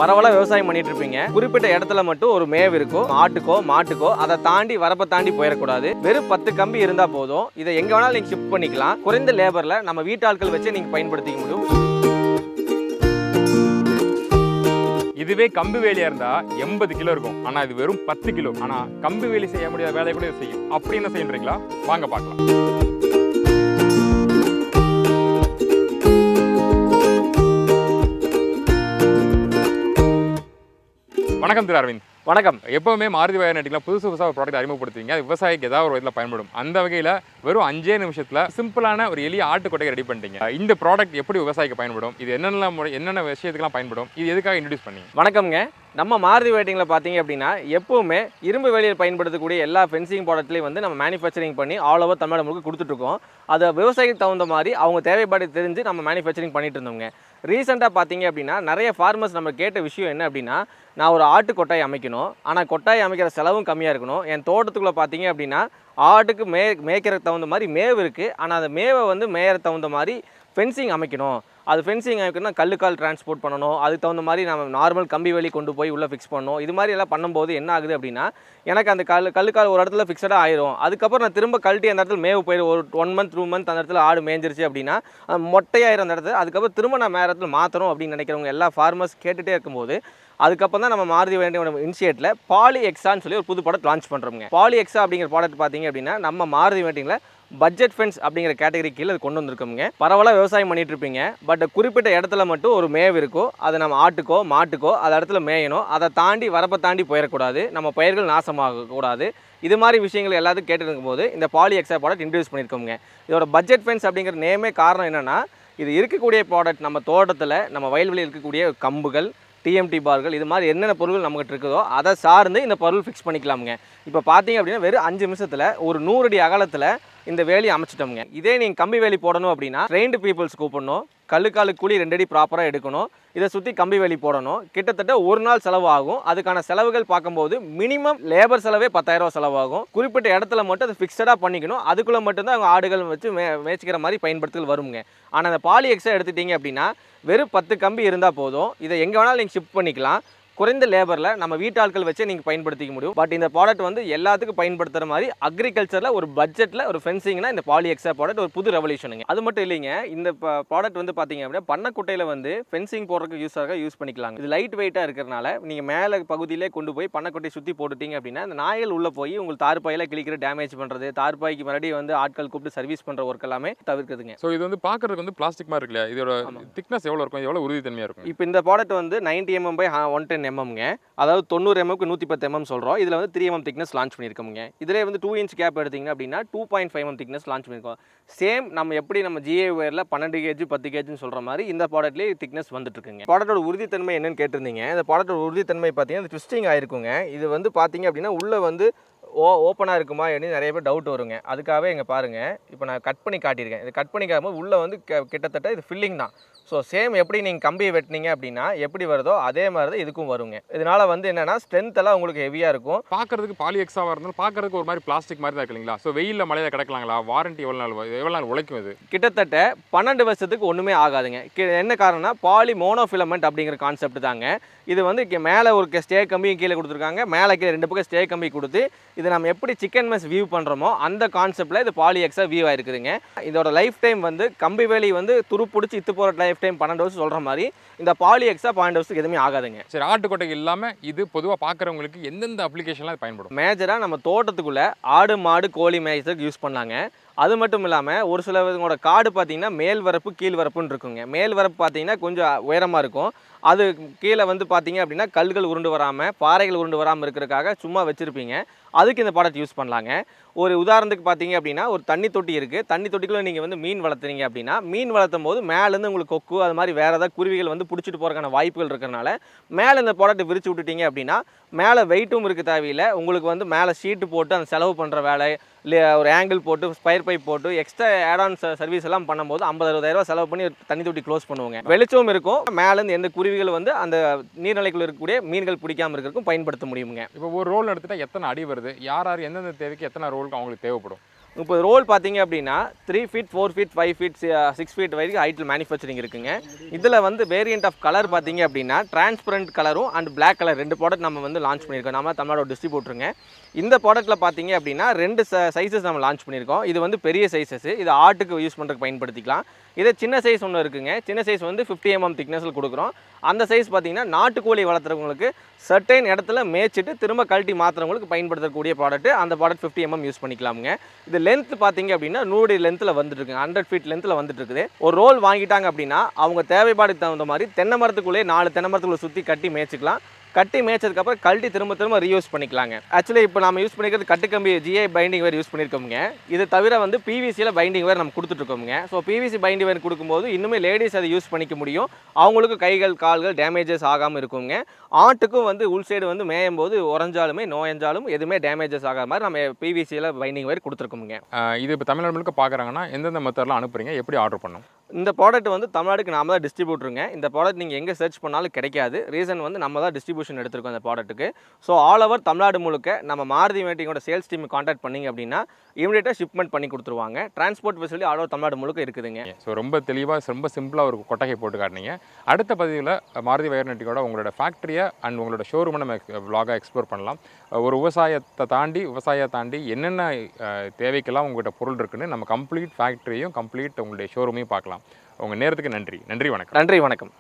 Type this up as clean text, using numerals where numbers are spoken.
பரவலாக விவசாயம் பண்ணிட்டு இருப்பீங்க. குறிப்பிட்ட இடத்துல மட்டும் ஒரு மேவு இருக்கும், ஆட்டுக்கோ மாட்டுக்கோ. அதை தாண்டி வரப்பை தாண்டி போயிடக்கூடாது. வெறும் 10 கம்பி இருந்தா போதும். இதை எங்க வேணாலும் நீங்க ஷிஃப்ட் பண்ணிக்கலாம். குறைந்த லேபர்ல நம்ம வீட்டாட்கள் வச்சு நீங்க பயன்படுத்திக்க முடியும். இதுவே கம்பு வேலியா இருந்தா 80 கிலோ இருக்கும். ஆனா இது வெறும் 10 கிலோ. ஆனா கம்பு வேலி செய்ய முடியாத வேலையை கூட செய்யும். அப்படி என்ன செய்யறீங்களா? வாங்க பார்க்கலாம். வணக்கம் திரு அரவிந்த். வணக்கம். எப்பவுமே மாருதி வயர் நெட்டிங்லாம் புதுசாக ஒரு ப்ராடக்ட் அறிமுகப்படுத்துவீங்க. அது விவசாயிக்கு ஏதாவது ஒரு விதத்தில் பயன்படும். அந்த வகையில் வெறும் 5 நிமிஷத்தில் சிம்பிளான ஒரு எளிய ஆட்டுக்கொட்டையை ரெடி பண்ணிட்டீங்க. இந்த ப்ராடக்ட் எப்படி விவசாயிக்கு பயன்படும்? இது என்னென்ன விஷயத்துக்குலாம் பயன்படும்? இது எதுக்காக இன்ட்ரடியூஸ் பண்ணீங்க? வணக்கம்ங்க. நம்ம மாருதி வெயிட்டிங்கில் பார்த்தீங்க அப்படின்னா எப்பவுமே இரும்பு வேலியில் பயன்படுத்தக்கூடிய எல்லா ஃபென்சிங் ப்ராடக்ட்லையும் வந்து நம்ம மேனுஃபேக்சரிங் பண்ணி ஆல் ஓவர் தமிழ்நாடு முழுக்க கொடுத்துட்ருக்கோம். அதை விவசாயிக்கு தகுந்த மாதிரி அவங்க தேவைப்பாடு தெரிஞ்சு நம்ம மேனுஃபேக்சரிங் பண்ணிட்டு இருந்தோங்க. ரீசெண்டாக பார்த்தீங்க அப்படின்னா நிறைய ஃபார்மர்ஸ் நம்ம கேட்ட விஷயம் என்ன அப்படின்னா, நான் ஒரு ஆட்டு கொட்டாய் அமைக்கணும், ஆனால் கொட்டாய் அமைக்கிற செலவும் கம்மியாக இருக்கணும். என் தோட்டத்துக்குள்ளே பார்த்தீங்க அப்படின்னா ஆட்டுக்கு மேய்க்கிறதுக்கு தகுந்த மாதிரி மேவு இருக்குது, ஆனால் அந்த மேவை வந்து மேயறதுக்கு தகுந்த மாதிரி ஃபென்சிங் அமைக்கணும். அது ஃபென்சிங் அமைக்கணும்னா கல்லுக்கால் டிரான்ஸ்போர்ட் பண்ணணும். அதுக்கு தகுந்த மாதிரி நம்ம நார்மல் கம்பி வேலி கொண்டு போய் உள்ளே ஃபிக்ஸ் பண்ணணும். இது மாதிரி எல்லாம் பண்ணும்போது என்ன ஆகுது அப்படின்னா, எனக்கு அந்த கல்லுக்கால் ஒரு இடத்துல ஃபிக்ஸடாக ஆயிரும். அதுக்கப்புறம் நான் திரும்ப கழட்டி அந்த இடத்துல மேவு போயிடும். ஒரு 1 மந்த் 2 மந்த் அந்த இடத்துல ஆடு மேய்ஞ்சிருச்சு அப்படின்னா மொட்டையாயிரும் அந்த இடத்துல. அதுக்கப்புறம் திரும்ப நான் வேறு இடத்துல மாற்றணும் அப்படின்னு நினைக்கிறவங்க எல்லா ஃபார்மர்ஸ் கேட்டுகிட்டே இருக்கும்போது, அதுக்கப்புறம் தான் நம்ம மாருதி வேண்டிய இனிஷியேட்டில் பாலி எக்ஸான்னு சொல்லி ஒரு புது ப்ராடக்ட் லான்ச் பண்ணுறோங்க. பாலி எக்ஸா அப்படிங்கிற ப்ராடக்ட் பார்த்தீங்க அப்படின்னா நம்ம மாருதி வேண்டிங்கில் பட்ஜெட் ஃபென்ஸ் அப்படிங்கிற கேட்டகரி கீழே அது கொண்டு வந்திருக்கோங்க. பரவலாக விவசாயம் பண்ணிட்டு இருப்பீங்க. பட் குறிப்பிட்ட இடத்துல மட்டும் ஒரு மேவு இருக்கும். அதை நம்ம ஆட்டுக்கோ மாட்டுக்கோ அந்த இடத்துல மேயணும். அதை தாண்டி வரப்பை தாண்டி போயிடக்கூடாது. நம்ம பயிர்கள் நாசமாகக்கூடாது. இது மாதிரி விஷயங்கள் எல்லாத்துக்கும் கேட்டுருக்கும் போது இந்த பாலி எக்ஸா ப்ராடக்ட் இன்ட்ரடியூஸ் பண்ணியிருக்கோங்க. இதோட பட்ஜெட் ஃபென்ஸ் அப்படிங்கிற நேமே காரணம் என்னென்னா, இது இருக்கக்கூடிய ப்ராடக்ட் நம்ம தோட்டத்தில் நம்ம வயல்வெளியில் இருக்கக்கூடிய கம்புகள், டிஎம்டி பார்கள், இது மாதிரி என்னென்ன பொருட்கள் நம்மகிட்ட இருக்குதோ அதை சார்ந்து இந்த பொருள் ஃபிக்ஸ் பண்ணிக்கலாமுங்க. இப்போ பார்த்தீங்க அப்படின்னா வெறும் 5 நிமிஷத்தில் ஒரு 100 அடி அகலத்தில் இந்த வேலி அமைச்சிட்டோம்ங்க. இதே நீங்கள் கம்பி வேலி போடணும் அப்படின்னா ட்ரெயின்டு பீப்புள்ஸ் கூப்பிடணும். கல்லுக்காலு கூலி 2 அடி ப்ராப்பராக எடுக்கணும். இதை சுற்றி கம்பி வேலி போடணும். கிட்டத்தட்ட ஒரு நாள் செலவு ஆகும். அதுக்கான செலவுகள் பார்க்கும்போது மினிமம் லேபர் செலவே 10,000 ரூபா செலவாகும். குறிப்பிட்ட இடத்துல மட்டும் அதை ஃபிக்ஸடாக பண்ணிக்கணும். அதுக்குள்ளே மட்டும்தான் அவங்க ஆடுகள் வச்சு மேய்ச்சிக்கிற மாதிரி பயன்படுத்தல் வருங்க. ஆனால் அந்த பாலி எக்ஸா எடுத்துட்டீங்க அப்படின்னா வெறும் 10 கம்பி இருந்தால் போதும். இதை எங்கே வேணாலும் நீங்கள் ஷிஃப்ட் பண்ணிக்கலாம். குறைந்த லேபரில் நம்ம வீட்டாட்கள் வச்சு நீங்கள் பயன்படுத்திக்க முடியும். பட் இந்த ப்ராடக்ட் வந்து எல்லாத்துக்கும் பயன்படுத்துகிற மாதிரி அக்ரிகல்ச்சரில் ஒரு பட்ஜெட்டில் ஒரு ஃபென்சிங்னா இந்த பாலி எக்ஸா ப்ராடக்ட் ஒரு புது ரெவல்யூஷனுங்க. அது மட்டும் இல்லைங்க, இந்த ப்ராடக்ட் வந்து பார்த்தீங்க அப்படின்னா பண்ணக்குட்டையில் வந்து ஃபென்சிங் போடுறதுக்கு யூஸ் பண்ணிக்கலாங்க. இது லைட் வெயிட்டாக இருக்கிறனால நீங்கள் மேலே பகுதியிலே கொண்டு போய் பண்ணக்குட்டையை சுற்றி போட்டுட்டீங்க அப்படின்னா இந்த நாய்கள் உள்ளே போய் உங்களுக்கு தார்பாயில் கிளிக்கிற டேமேஜ் பண்ணுறது, தார்பாய்க்கு மறுபடியும் வந்து ஆட்கள் கூப்பிட்டு சர்வீஸ் பண்ணுற ஒர்க் எல்லாமே தவிர்க்குதுங்க. ஸோ இது வந்து பார்க்குறதுக்கு வந்து பிளாஸ்டிக் மாதிரி இருக்குல்ல, இதோட திக்னஸ் எவ்வளோ இருக்கும், எவ்வளோ உறுதித்தன்மையாக இருக்கும்? இப்போ இந்த ப்ராடக்ட் வந்து 90 mm by 110 mm, அதாவது 90 mm 110 mm சொல்கிறோம். இதில் வந்து 3 mm திக்னஸ் லான்ச் பண்ணியிருக்கோங்க. இதில் வந்து 2 inch கேப் எடுத்திங்க அப்படின்னா 2.5 mm திக்னஸ் லான்ச் பண்ணியிருக்கோம். சேம் நம்ம எப்படி நம்ம ஜிஏ வேரில் 12 kg 10 kgன்னு சொல்கிற மாதிரி இந்த ப்ராடக்ட்லேயே திக்னஸ் வந்துட்டு இருக்குங்க. ப்ராடக்டோட உறுதித்தன்மை என்னன்னு கேட்டிருந்தீங்க. இந்த ப்ராடக்டோட உறுதித்தன்மை பார்த்தீங்கன்னா ட்விஸ்டிங் ஆயிருக்குங்க. இது வந்து பார்த்தீங்க அப்படின்னா உள்ளே வந்து ஓப்பனாக இருக்குமா அப்படின்னு நிறைய பேர் டவுட் வருங்க. அதுக்காகவே இங்கே பாருங்கள், இப்போ நான் கட் பண்ணி காட்டியிருக்கேன். இது கட் பண்ணி காட்டும்போது உள்ளே வந்து கிட்டத்தட்ட இது ஃபில்லிங் தான். ஸோ சேம் எப்படி நீங்கள் கம்பியை வெட்டினீங்க அப்படின்னா எப்படி வருதோ அதே மாதிரி தான் இதுக்கும் வருங்க. இதனால் வந்து என்னென்னா ஸ்ட்ரென்த் எல்லாம் உங்களுக்கு ஹெவியாக இருக்கும். பார்க்குறதுக்கு பாலி எக்ஸாவாக இருந்தாலும் பார்க்குறதுக்கு ஒரு மாதிரி பிளாஸ்டிக் மாதிரி தான் இல்லைங்களா? ஸோ வெயிலில் மழையில் கிடக்கலாங்களா? வாரண்டி எவ்வளோ நாள் உழைக்கும்? இது கிட்டத்தட்ட 12 வருஷத்துக்கு ஒன்றுமே ஆகாதுங்க. என்ன காரணம்னா பாலி மோனோஃபிலமெண்ட் அப்படிங்கிற கான்செப்ட் தாங்க. இது வந்து மேலே ஒரு ஸ்டே கம்பியும் கீழே கொடுத்துருக்காங்க. மேலே கீழே 2 பக்கம் ஸ்டே கம்பி கொடுத்து இது நம்ம எப்படி சிக்கன் மெஸ் வியூ பண்ணுறோமோ அந்த கான்செப்டில் இது பாலி எக்ஸா வியூ ஆயிருக்குதுங்க. இதோட லைஃப் டைம் வந்து கம்பி வேலி வந்து துரு பிடிச்சி இத்து போகிற லைஃப் டைம் 12 வருஷம் சொல்கிற மாதிரி இந்த பாலி எக்ஸா 12 வருஷத்துக்கு எதுவுமே ஆகாதுங்க. சரி, ஆட்டுக்கொட்டைக்கு இல்லாமல் இது பொதுவாக பார்க்குறவங்களுக்கு எந்தெந்த அப்ளிகேஷன்லாம் பயன்படும்? மேஜராக நம்ம தோட்டத்துக்குள்ளே ஆடு மாடு கோழி மேய்ச்சதுக்கு யூஸ் பண்ணலாங்க. அது மட்டும் இல்லாமல் ஒரு சிலவங்களோட காடு பார்த்தீங்கன்னா மேல் வரப்பு கீழ் வரப்புன்னு இருக்குங்க. மேல் வரப்பு பார்த்தீங்கன்னா கொஞ்சம் உயரமாக இருக்கும். அது கீழே வந்து பார்த்தீங்க அப்படின்னா கல்கள் உருண்டு வராமல் பாறைகள் உருண்டு வராமல் இருக்கிறதுக்காக சும்மா வச்சுருப்பீங்க. அதுக்கு இந்த ப்ராடக்ட் யூஸ் பண்ணலாங்க. ஒரு உதாரணத்துக்கு பார்த்தீங்க அப்படின்னா ஒரு தண்ணி தொட்டி இருக்குது. தண்ணி தொட்டிக்குள்ளே நீங்கள் வந்து மீன் வளர்த்துறீங்க அப்படின்னா மீன் வளர்த்தும் போது மேலேருந்து உங்களுக்கு கொக்கு அது மாதிரி வேறு ஏதாவது குருவிகள் வந்து பிடிச்சிட்டு போகிறதுக்கான வாய்ப்புகள் இருக்கிறனால மேலே இந்த ப்ராடக்ட் விரிச்சு விட்டுட்டீங்க அப்படின்னா மேலே வெயிட்டும் இருக்க தேவையில்லை. உங்களுக்கு வந்து மேலே ஷீட்டு போட்டு அந்த செலவு பண்ணுற வேலை இல்லை ஒரு ஆங்கிள் போட்டு ஸ்பயர் பைப் போட்டு எக்ஸ்ட்ரா ஆட்-ஆன் சர்வீஸ் எல்லாம் பண்ணும்போது 50-60 ரூபா செலவு பண்ணி தண்ணி தொட்டி க்ளோஸ் பண்ணுவாங்க. வெளிச்சமும் இருக்கும். மேலேருந்து எந்த குருவிகள் வந்து அந்த நீர்நிலைக்குள்ள இருக்கக்கூடிய மீன்கள் பிடிக்காமல் இருக்கிறதுக்கும் பயன்படுத்த முடியுங்க. இப்போ ஒரு ரோல் எடுத்துகிட்டா எத்தனை அடி வருது? யார் எந்தெந்த தேவைக்கு எத்தனை ரோலுக்கு அவங்களுக்கு தேவைப்படும்? இப்போ ரோல் பார்த்தீங்க அப்படின்னா 3 ஃபீட் 4 ஃபீட் 5 ஃபீட் 6 ஃபீட் வரைக்கும் ஹைட்டில் மேனுஃபேக்சரிங் இருக்குங்க. இதில் வந்து வேரியண்ட் ஆஃப் கலர் பார்த்தீங்க அப்படின்னா டிரான்ஸ்பரண்ட் கலரும் அண்ட் பிளாக் கலர் 2 ப்ராடக்ட் நம்ம வந்து லான்ச் பண்ணியிருக்கோம். நம்ம தமிழோட டிஸ்ட்ரிபியூட்டருங்க. இந்த ப்ராடக்ட்டில் பார்த்தீங்க அப்படின்னா 2 சைஸஸ் நம்ம லான்ச் பண்ணியிருக்கோம். இது வந்து பெரிய சைஸஸ், இது ஆட்டுக்கு யூஸ் பண்ணுறதுக்கு பயன்படுத்திக்கலாம். இதே சின்ன சைஸ் ஒன்று இருக்குங்க. சின்ன சைஸ் வந்து 50 mm திக்னஸில் கொடுக்குறோம். அந்த சைஸ் பார்த்தீங்கன்னா நாட்டுக்கோழி வளர்த்துறவங்களுக்கு சர்டைன் இடத்துல மேய்ச்சிட்டு திரும்ப கழட்டி மாற்றுறவங்களுக்கு பயன்படுத்தக்கூடிய ப்ராடக்ட். அந்த ப்ராடக்ட் 50 mm யூஸ் பண்ணிக்கலாமுங்க. இது லென்த் பார்த்தீங்க அப்படின்னா 100 லென்த்தில் வந்துட்டு இருக்குங்க. 100 ஃபீட் லென்த்தில் வந்துட்டு இருக்குது. ஒரு ரோல் வாங்கிட்டாங்க அப்படின்னா அவங்க தேவைப்பாடுக்கு தகுந்த மாதிரி தென்னை மரத்துக்குள்ளே 4 தென்னை மரத்துக்குள்ளே சுற்றி கட்டி மேய்ச்சிக்கலாம். கட்டி மேய்ச்சதுக்கப்புறம் கழட்டி திரும்ப ரீயூஸ் பண்ணிக்கலாங்க. ஆக்சுவலி இப்போ நம்ம யூஸ் பண்ணிக்கிறது கட்டுக்கம்பி ஜிஐ பைண்டிங் வேர் யூஸ் பண்ணியிருக்கோங்க. இது தவிர வந்து பிவிசியில் பைண்டிங் வேர் நம்ம கொடுத்துட்ருக்கோங்க. ஸோ பிவிசி பைண்டிங் வேர் கொடுக்கும்போது இன்னுமே லேடிஸ் அதை யூஸ் பண்ணிக்க முடியும். அவங்களுக்கு கைகள் கால்கள் டேமேஜஸ் ஆகாமல் இருக்குங்க. ஆட்டுக்கும் வந்து உள் சைடு வந்து மேயும் போது உறைஞ்சாலுமே நோயஞ்சாலும் எதுவுமே டேமேஜஸ் ஆகாத மாதிரி நம்ம பிவிசியில் பைண்டிங் வேர் கொடுத்துருக்கோங்க. இது இப்போ தமிழ்நாடு முழுக்க பார்க்குறாங்கன்னா எந்தெந்த மெத்தட்லாம் அனுப்புறீங்க, எப்படி ஆர்டர் பண்ணும்? இந்த ப்ராடக்ட் வந்து தமிழ்நாடுக்கு நாம தான் டிஸ்ட்ரிபியூட்டருங்க. இந்த ப்ராடக்ட் நீங்கள் எங்கே சர்ச் பண்ணாலும் கிடைக்காது. ரீசன் வந்து நம்ம தான் டிஸ்ட்ரிபியூஷன் எடுத்திருக்கோம் இந்த ப்ராடக்ட்டுக்கு. ஸோ ஆல் ஓவர் தமிழ்நாடு முழுக்க நம்ம மாருதி வெயிட்டிங்கோட சேல்ஸ் டீம் கான்டாக்ட் பண்ணிங்க அப்படின்னா இமீடியட்டாக ஷிப்மெண்ட் பண்ணி கொடுத்துருவாங்க. Transport facility all over Tamil Nadu முழுக்க இருக்குதுங்க. ஸோ ரொம்ப தெளிவாக ரொம்ப சிம்பிளாக ஒரு கொட்டகை போட்டு காட்டினீங்க. அடுத்த பதிவில் மாருதி வெயர்நெட்டிக்கோட உங்களோட ஃபேக்ட்ரியை அண்ட் உங்களோட ஷோரூமை நம்ம vlog-ஆ எக்ஸ்ப்ளோர் பண்ணலாம். ஒரு விவசாயத்தை தாண்டி என்னென்ன தேவைக்கெல்லாம் உங்கள்கிட்ட பொருள் இருக்குன்னு நம்ம கம்ப்ளீட் ஃபேக்ட்ரியும் கம்ப்ளீட் உங்களுடைய ஷோரூமையும் பார்க்கலாம். உங்கள் நேரத்துக்கு நன்றி. நன்றி, வணக்கம். நன்றி, வணக்கம்.